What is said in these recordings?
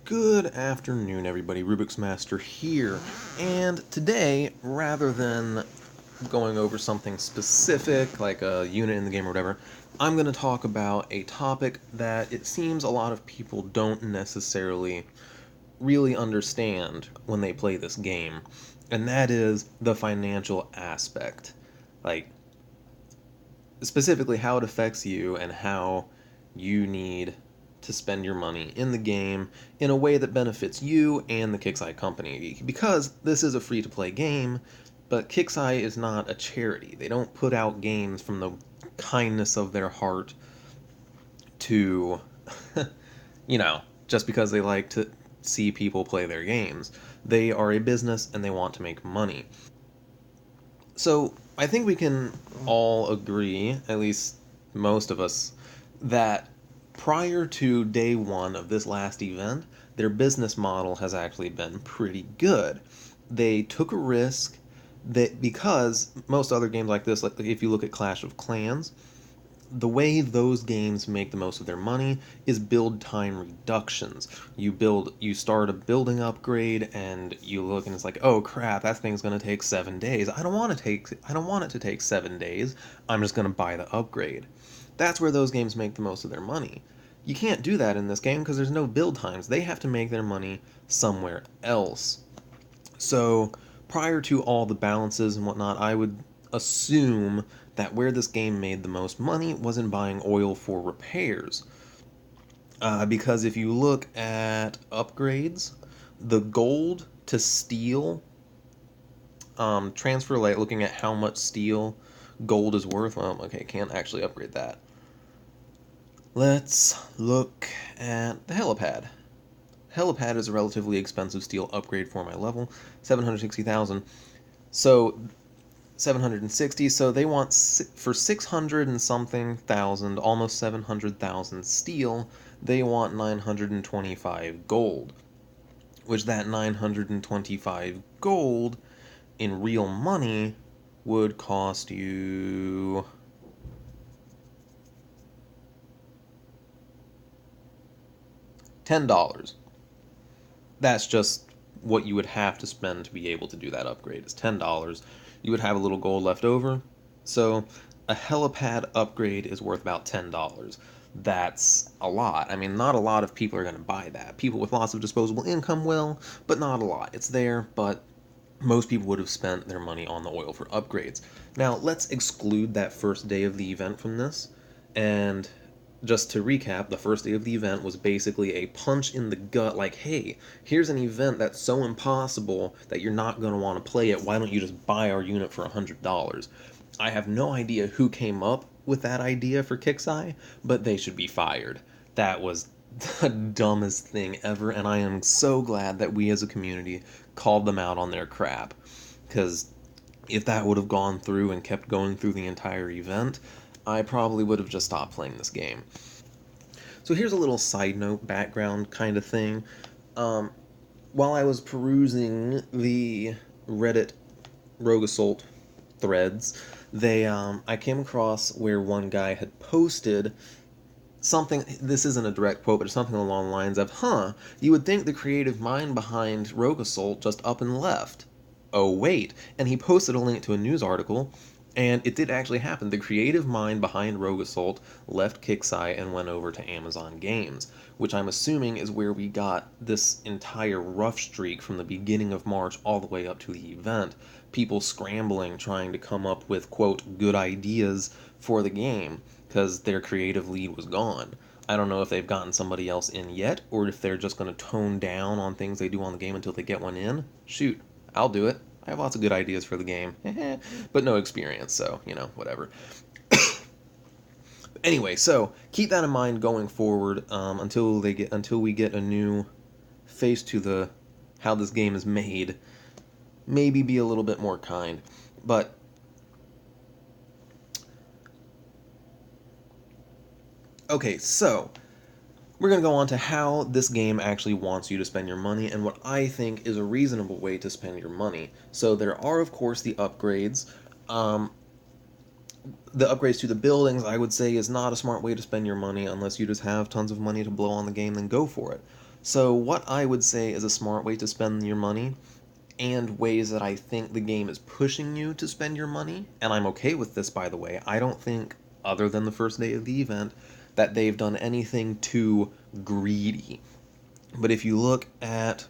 Good afternoon, everybody. Rubik's Master here. And today, rather than going over something specific, like a unit in the game or whatever, I'm going to talk about a topic that it seems a lot of people don't necessarily really understand when they play this game, and that is the financial aspect. Like, specifically how it affects you and how you need to spend your money in the game in a way that benefits you and the Kixeye company. Because this is a free to play game, but Kixeye is not a charity. They don't put out games from the kindness of their heart to, just because they like to see people play their games. They are a business and they want to make money. So I think we can all agree, at least most of us, that prior to day one of this last event, their business model has actually been pretty good. They took a risk that because most other games like this, like if you look at Clash of Clans, the way those games make the most of their money is build time reductions. You start a building upgrade and you look and it's like, oh crap, that thing's gonna take 7 days. I don't want it to take 7 days. I'm just gonna buy the upgrade. That's where those games make the most of their money. You can't do that in this game because there's no build times. They have to make their money somewhere else. So prior to all the balances and whatnot, I would assume that where this game made the most money was in buying oil for repairs. Because if you look at upgrades, the gold to steel transfer, like looking at how much steel gold is worth, well, okay, can't actually upgrade that. Let's look at the helipad. Helipad is a relatively expensive steel upgrade for my level, 760,000. So 760, so they want for 600 and something thousand, almost 700,000 steel, they want 925 gold, which that 925 gold in real money would cost you $10. That's just what you would have to spend to be able to do that upgrade is $10. You would have a little gold left over. So a helipad upgrade is worth about $10. That's a lot. I mean, not a lot of people are going to buy that. People with lots of disposable income will, but not a lot. It's there, but most people would have spent their money on the oil for upgrades. Now, let's exclude that first day of the event from this, and just to recap, the first day of the event was basically a punch in the gut, like, hey, here's an event that's so impossible that you're not going to want to play it. Why don't you just buy our unit for $100? I have no idea who came up with that idea for Kixeye, but they should be fired. That was the dumbest thing ever, and I am so glad that we as a community called them out on their crap. Because if that would have gone through and kept going through the entire event, I probably would have just stopped playing this game. So here's a little side note, background kind of thing. While I was perusing the Reddit Rogue Assault threads, I came across where one guy had posted something. This isn't a direct quote, but it's something along the lines of, you would think the creative mind behind Rogue Assault just up and left. Oh, wait. And he posted a link to a news article, and it did actually happen. The creative mind behind Rogue Assault left Kixeye and went over to Amazon Games, which I'm assuming is where we got this entire rough streak from the beginning of March all the way up to the event. People scrambling, trying to come up with, quote, good ideas for the game, because their creative lead was gone. I don't know if they've gotten somebody else in yet, or if they're just going to tone down on things they do on the game until they get one in. Shoot, I'll do it. I have lots of good ideas for the game, but no experience, so, whatever. Anyway, so keep that in mind going forward until we get a new face to the how this game is made. Maybe be a little bit more kind, but okay, so we're going to go on to how this game actually wants you to spend your money and what I think is a reasonable way to spend your money. So there are, of course, the upgrades. The upgrades to the buildings, I would say, is not a smart way to spend your money unless you just have tons of money to blow on the game, then go for it. So, what I would say is a smart way to spend your money, and ways that I think the game is pushing you to spend your money, and I'm okay with this, by the way. I don't think, other than the first day of the event, that they've done anything too greedy. But if you look at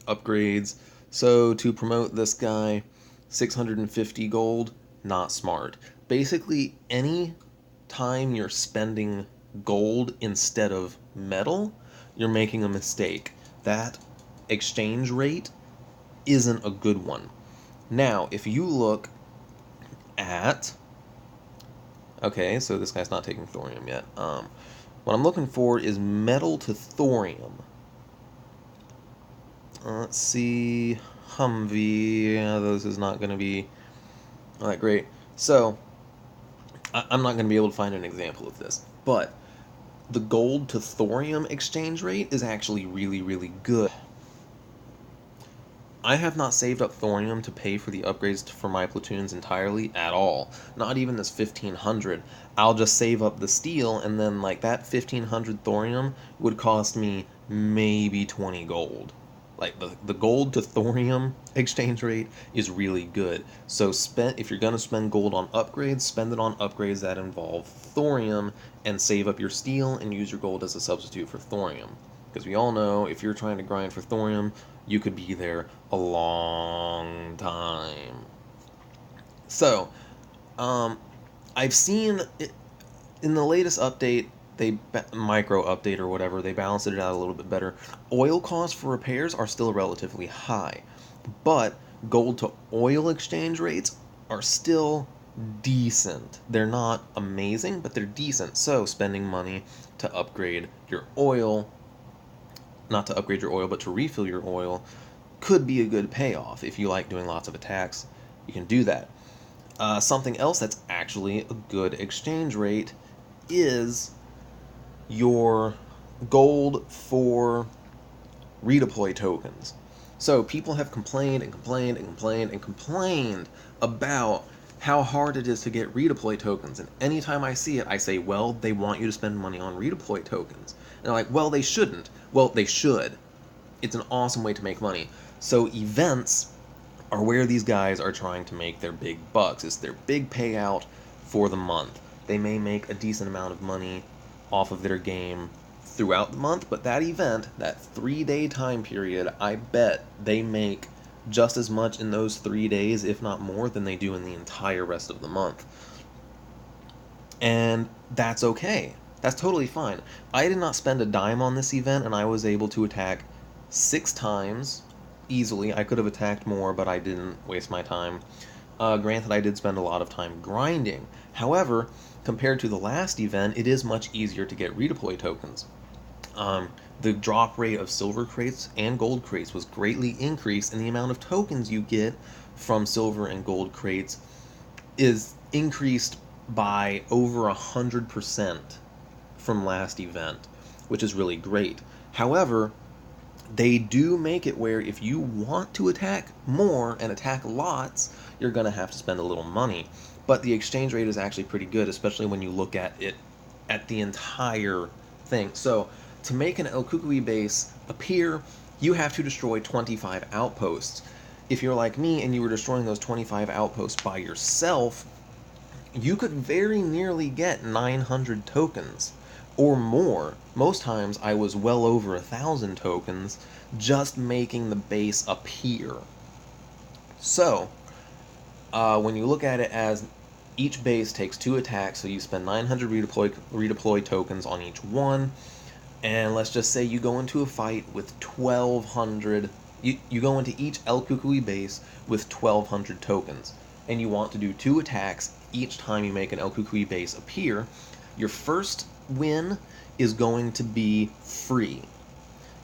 upgrades, so to promote this guy, 650 gold, not smart. Basically, any time you're spending gold instead of metal, you're making a mistake. That exchange rate isn't a good one. Now, if you look at... Okay, so this guy's not taking thorium yet. What I'm looking for is metal to thorium. Let's see... Humvee... Yeah, this is not going to be all that great. So, I'm not going to be able to find an example of this. But, the gold to thorium exchange rate is actually really, really good. I have not saved up thorium to pay for the upgrades for my platoons entirely at all. Not even this 1500. I'll just save up the steel, and then like that 1500 thorium would cost me maybe 20 gold. Like the gold to thorium exchange rate is really good. So if you're gonna spend gold on upgrades, spend it on upgrades that involve thorium, and save up your steel and use your gold as a substitute for thorium. Because we all know, if you're trying to grind for thorium, you could be there a long time. So, I've seen it, in the latest update, micro update or whatever, they balanced it out a little bit better. Oil costs for repairs are still relatively high, but gold to oil exchange rates are still decent. They're not amazing, but they're decent. So, spending money to upgrade your oil, not to upgrade your oil, but to refill your oil, could be a good payoff. If you like doing lots of attacks, you can do that. Something else that's actually a good exchange rate is your gold for redeploy tokens. So people have complained and complained and complained and complained about how hard it is to get redeploy tokens. And anytime I see it, I say, well, they want you to spend money on redeploy tokens. And they're like, well, they shouldn't. Well, they should. It's an awesome way to make money. So events are where these guys are trying to make their big bucks. It's their big payout for the month. They may make a decent amount of money off of their game throughout the month, but that event, that 3-day time period, I bet they make just as much in those 3 days, if not more, than they do in the entire rest of the month. And that's okay. That's totally fine. I did not spend a dime on this event, and I was able to attack 6 times easily. I could have attacked more, but I didn't waste my time. Granted, I did spend a lot of time grinding. However, compared to the last event, it is much easier to get redeploy tokens. The drop rate of silver crates and gold crates was greatly increased, and the amount of tokens you get from silver and gold crates is increased by over 100% from last event, which is really great. However, they do make it where if you want to attack more and attack lots, you're going to have to spend a little money. But the exchange rate is actually pretty good, especially when you look at it at the entire thing. So, to make an El Kukui base appear, you have to destroy 25 outposts. If you're like me and you were destroying those 25 outposts by yourself, you could very nearly get 900 tokens or more. Most times I was well over 1,000 tokens just making the base appear. So, when you look at it as each base takes 2 attacks, so you spend 900 redeploy tokens on each one, and let's just say you go into a fight with 1,200, you go into each El Kukui base with 1,200 tokens, and you want to do 2 attacks each time you make an El Kukui base appear. Your first win is going to be free.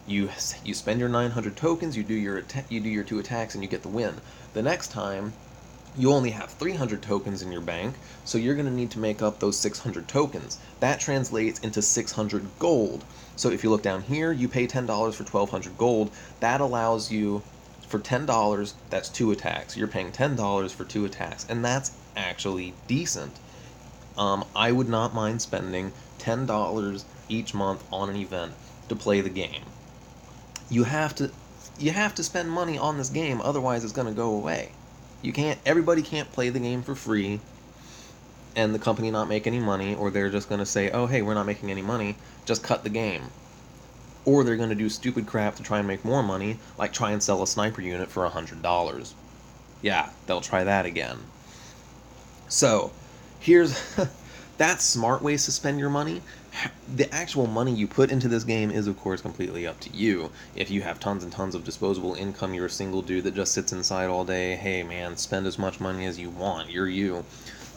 You spend your 900 tokens, you do your 2 attacks, and you get the win. The next time, you only have 300 tokens in your bank, so you're going to need to make up those 600 tokens. That translates into 600 gold. So if you look down here, you pay $10 for 1,200 gold. That allows you, for $10, that's 2 attacks. You're paying $10 for 2 attacks, and that's actually decent. I would not mind spending $10 each month on an event to play the game. You have to you have to spend money on this game, otherwise it's going to go away. You can't Everybody can't play the game for free and the company not make any money, or they're just going to say, "Oh, hey, we're not making any money, just cut the game." Or they're going to do stupid crap to try and make more money, like try and sell a sniper unit for $100. Yeah, they'll try that again. So, here's that's smart ways to spend your money. The actual money you put into this game is, of course, completely up to you. If you have tons and tons of disposable income, you're a single dude that just sits inside all day, hey man, spend as much money as you want. You're you.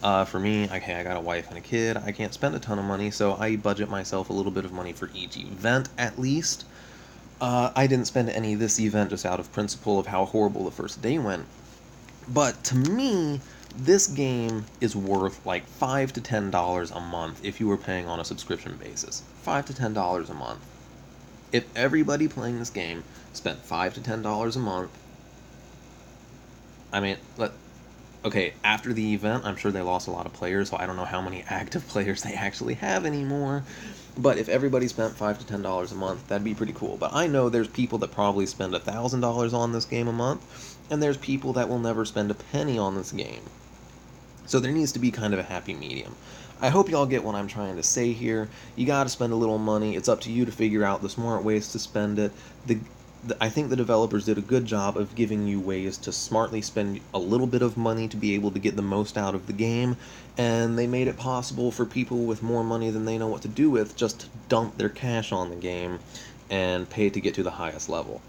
For me, okay, I got a wife and a kid. I can't spend a ton of money, so I budget myself a little bit of money for each event at least. I didn't spend any this event just out of principle of how horrible the first day went. But to me, this game is worth like $5 to $10 a month if you were paying on a subscription basis. $5 to $10 a month. If everybody playing this game spent $5 to $10 a month, I mean, okay, after the event, I'm sure they lost a lot of players, so I don't know how many active players they actually have anymore. But if everybody spent $5 to $10 a month, that'd be pretty cool. But I know there's people that probably spend $1,000 on this game a month, and there's people that will never spend a penny on this game. So there needs to be kind of a happy medium. I hope y'all get what I'm trying to say here. You gotta spend a little money. It's up to you to figure out the smart ways to spend it. I think the developers did a good job of giving you ways to smartly spend a little bit of money to be able to get the most out of the game, and they made it possible for people with more money than they know what to do with just to dump their cash on the game and pay to get to the highest level.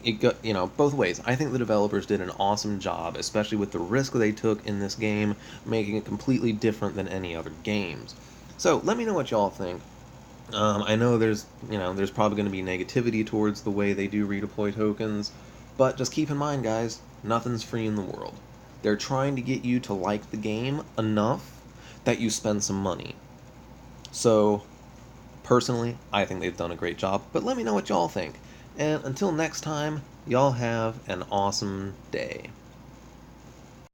It got, both ways. I think the developers did an awesome job, especially with the risk they took in this game, making it completely different than any other games. So let me know what y'all think. I know there's probably going to be negativity towards the way they do redeploy tokens, but just keep in mind, guys, nothing's free in the world. They're trying to get you to like the game enough that you spend some money. So, personally, I think they've done a great job, but let me know what y'all think. And until next time, y'all have an awesome day.